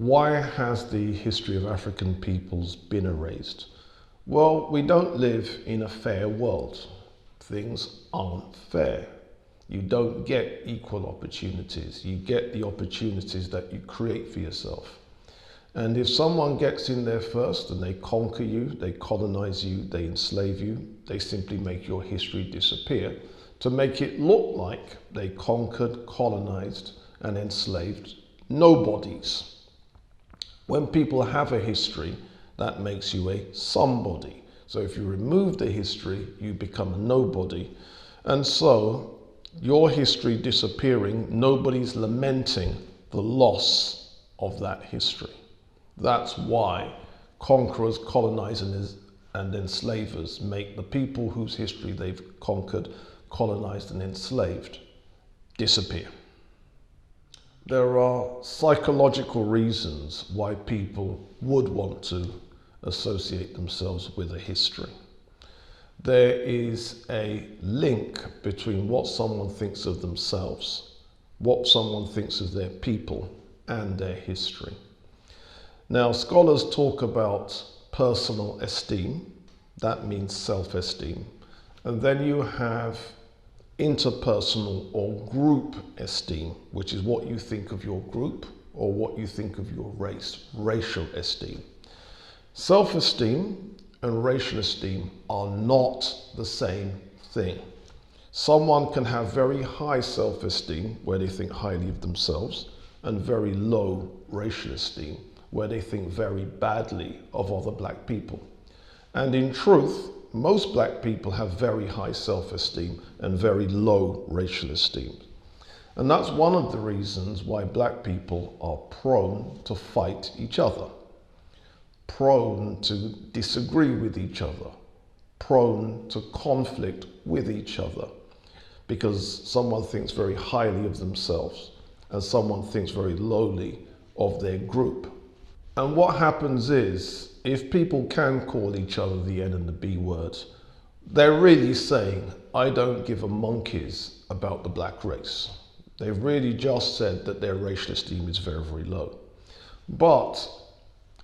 Why has the history of African peoples been erased? Well, we don't live in a fair world. Things aren't fair. You don't get equal opportunities. You get the opportunities that you create for yourself. And if someone gets in there first and they conquer you, they colonize you, they enslave you, they simply make your history disappear to make it look like they conquered, colonized, and enslaved nobodies. When people have a history, that makes you a somebody. So if you remove the history, you become a nobody. And so your history disappearing, nobody's lamenting the loss of that history. That's why conquerors, colonizers, and enslavers make the people whose history they've conquered, colonized, and enslaved disappear. There are psychological reasons why people would want to associate themselves with a history. There is a link between what someone thinks of themselves, what someone thinks of their people, and their history. Now, scholars talk about personal esteem, that means self-esteem, and then you have interpersonal or group esteem, which is what you think of your group or what you think of your race, racial esteem. Self-esteem and racial esteem are not the same thing. Someone can have very high self-esteem where they think highly of themselves and very low racial esteem where they think very badly of other black people. And in truth, most black people have very high self-esteem and very low racial esteem. And that's one of the reasons why black people are prone to fight each other, prone to disagree with each other, prone to conflict with each other, because someone thinks very highly of themselves and someone thinks very lowly of their group. And what happens is, if people can call each other the N and the B words, they're really saying, I don't give a monkey's about the black race. They've really just said that their racial esteem is very, very low. But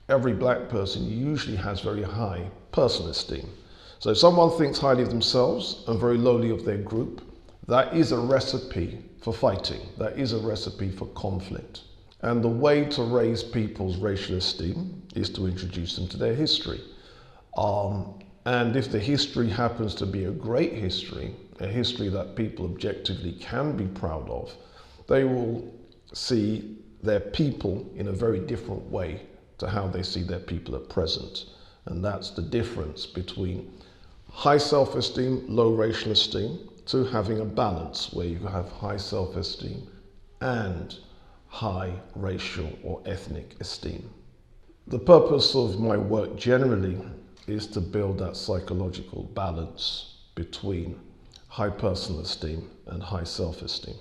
every black person usually has very high personal esteem. So if someone thinks highly of themselves and very lowly of their group, that is a recipe for fighting. That is a recipe for conflict. And the way to raise people's racial esteem is to introduce them to their history. And if the history happens to be a great history, a history that people objectively can be proud of, they will see their people in a very different way to how they see their people at present. And that's the difference between high self-esteem, low racial esteem, to having a balance where you have high self-esteem and high racial or ethnic esteem. The purpose of my work generally is to build that psychological balance between high personal esteem and high self-esteem.